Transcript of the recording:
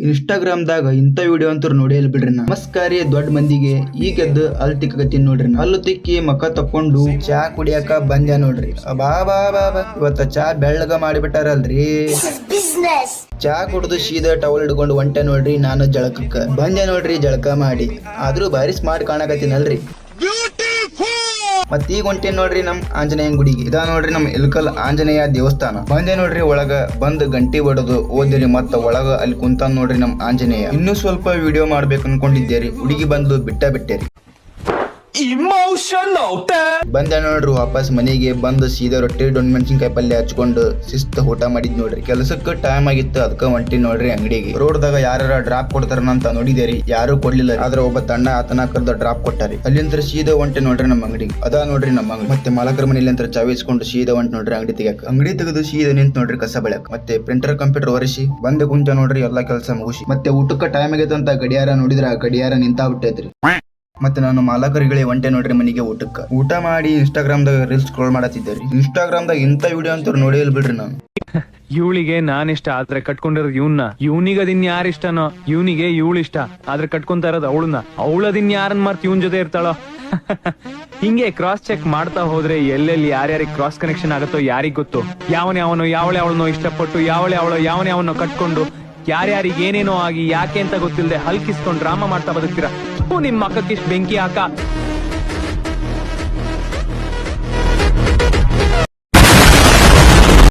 ಇನ್ಸ್ಟಾಗ್ರಾಮ್ದಾಗ ಇಂಥ ವಿಡಿಯೋ ಅಂತೂ ನೋಡಿ ಅಲ್ಲಿ ಬಿಡ್ರಿ. ನಮಸ್ಕಾರ ದೊಡ್ಡ ಮಂದಿಗೆ ಈಗೆದ್ದು ಅಲ್ಲಿ ತಿಕ್ಕತ್ತೀನಿ ನೋಡ್ರಿ. ಹಲ್ಲು ತಿಕ್ಕಿ ಮಕ್ಕ ತಕೊಂಡು ಚಾ ಕುಡಿಯಾಕ ಬಂದ್ಯಾ ನೋಡ್ರಿ. ಬಾ ಬಾ ಬಾ ಬಾ ಇವತ್ತ ಚಾ ಬೆಳ್ಳಗ ಮಾಡಿಬಿಟ್ಟಾರಲ್ರಿ. ಚಾ ಕುಡ್ದು ಸೀದಾ ಟವಲ್ ಹಿಡ್ಕೊಂಡು ಹೊಂಟೆ ನೋಡ್ರಿ. ನಾನು ಜಳಕಕ್ಕ ಬಂದೆ ನೋಡ್ರಿ. ಜಳಕ ಮಾಡಿ ಆದ್ರೂ ಭಾರಿ ಸ್ಮಾರ್ಟ್ ಕಾಣಕತ್ತೀನಲ್ರಿ. ಮತ್ತೀಗ ಹೊಂಟೇನ್ ನೋಡ್ರಿ ನಮ್ ಆಂಜನೇಯನ್ ಗುಡಿಗೆ. ಇದಾ ನೋಡ್ರಿ ನಮ್ ಇಲ್ಕಲ್ ಆಂಜನೇಯ ದೇವಸ್ಥಾನ. ಬಂದೆ ನೋಡ್ರಿ ಒಳಗ ಬಂದ್ ಗಂಟಿ ಹೊಡೆದು ಓದಿರಿ ಮತ್ತ ಒಳಗ ಅಲ್ಲಿ ಕುಂತಾನ್ ನೋಡ್ರಿ ನಮ್ ಆಂಜನೇಯ. ಇನ್ನೂ ಸ್ವಲ್ಪ ವಿಡಿಯೋ ಮಾಡ್ಬೇಕು ಅನ್ಕೊಂಡಿದ್ದೇರಿ. ಹುಡುಗಿ ಬಂದು ಬಿಟ್ಟೇರಿ. ಬಂದೆ ನೋಡ್ರಿ ವಾಪಸ್ ಮನೆಗೆ. ಬಂದು ಸೀದಾ ರೊಟ್ಟಿ ಡೊಣ್ ಮೆಣಸಿನ್ಕಾಯಿ ಪಲ್ಯ ಹಚ್ಕೊಂಡು ಶಿಸ್ತ ಊಟ ಮಾಡಿದ್ ನೋಡ್ರಿ. ಕೆಲಸಕ್ಕೆ ಟೈಮ್ ಆಗಿತ್ತು ಅದಕ್ಕ ಹೊಂಟಿ ನೋಡ್ರಿ ಅಂಗಡಿಗೆ. ರೋಡ್ದಾಗ ಯಾರ ಡ್ರಾಪ್ ಕೊಡ್ತಾರಂತ ನೋಡಿದೇರಿ. ಯಾರು ಕೊಡ್ಲಿಲ್ಲ. ಆದ್ರೆ ಒಬ್ಬ ತಣ್ಣ ಆತನ ಕರ್ದ ಡ್ರಾಪ್ ಕೊಟ್ಟಾರಿ. ಅಲ್ಲಿಂದ್ರ ಸೀದಾ ಹೊಂಟೆ ನೋಡ್ರಿ ನಮ್ಮ ಅಂಗಡಿಗೆ. ಅದಾ ನೋಡ್ರಿ ನಮ್ಮ ಅಂಗಡಿ. ಮತ್ತೆ ಮಾಲಕರ ಮನೇಲಿ ಅಂತ ಚಾವಿಸ್ಕೊಂಡು ಸೀದಾ ಹೊಂಟ್ ನೋಡ್ರಿ ಅಂಗಡಿ ತೆಗ್ಯಾಕ. ಅಂಗಡಿ ತೆಗೆದು ಸೀದಾ ನಿಂತ್ ನೋಡ್ರಿ ಕಸ ಬೆಳಕ್. ಮತ್ತೆ ಪ್ರಿಂಟರ್ ಕಂಪ್ಯೂಟರ್ ಒರೆಸಿ ಬಂದೆ ಕುಂತ ನೋಡ್ರಿ ಎಲ್ಲಾ ಕೆಲಸ ಮುಗಿಸಿ. ಮತ್ತೆ ಊಟಕ್ಕೆ ಟೈಮ್ ಆಗೈತೆ ಅಂತ ಗಡಿಯಾರ ನೋಡಿದ್ರ ಗಡಿಯಾರ ನಿಂತಾ ಬಿಟ್ಟೈತ್ರಿ. ಮತ್ತೆ ನಾನು ಮಾಲಕರುಗಳೇ ಒಂಟೆ ನೋಡ್ರಿ ಮನೆಗೆ ಊಟಕ್ಕೆ. ಊಟ ಮಾಡಿ ಇನ್ಸ್ಟಾಗ್ರಾಮ್ದಾಗ ರೀಲ್ಸ್ ಸ್ಕ್ರೋಲ್ ಮಾಡತ್ತಿದ್ದೇರಿ. ಇನ್ಸ್ಟಾಗ್ರಾಮ್ದಾಗ ಇಂಥ ವಿಡಿಯೋ ಅಂತ ನೋಡಿ ಬಿಡ್ರಿ. ನಾನು ಇವಳಿಗೆ ನಾನ್ ಇಷ್ಟ ಆದ್ರೆ ಕಟ್ಕೊಂಡಿರೋದು ಇವನಿಗೆ ಅದಿನ್ ಯಾರ ಇಷ್ಟನೋ. ಇವನಿಗೆ ಇವಳು ಇಷ್ಟ ಆದ್ರೆ ಕಟ್ಕೊಂತ ಇರೋದು ಅವಳದಿನ್ ಯಾರನ್ ಮಾರ್ತ್ ಇವನ್ ಜೊತೆ ಇರ್ತಾಳೋ. ಹಿಂಗೆ ಕ್ರಾಸ್ ಚೆಕ್ ಮಾಡ್ತಾ ಹೋದ್ರೆ ಎಲ್ಲೆಲ್ಲಿ ಯಾರ್ಯಾರಿಗೆ ಕ್ರಾಸ್ ಕನೆಕ್ಷನ್ ಆಗುತ್ತೋ ಯಾರಿಗ್ ಗೊತ್ತು. ಯಾವನೋ ಯಾವಳನೋ ಇಷ್ಟಪಟ್ಟು ಯಾವನೋ ಕಟ್ಕೊಂಡು ಯಾರ್ಯಾರಿಗೆ ಏನೇನೋ ಆಗಿ ಯಾಕೆ ಅಂತ ಗೊತ್ತಿಲ್ಲದೆ ಹಲ್ಕಿಸ್ಕೊಂಡು ಡ್ರಾಮಾ ಮಾಡ್ತಾ ಬದುಕ್ತೀರಾ. ನಿಮ್ಮ ಮಕ್ಕಕ್ಕಿಷ್ಟು ಬೆಂಕಿ ಹಾಕ.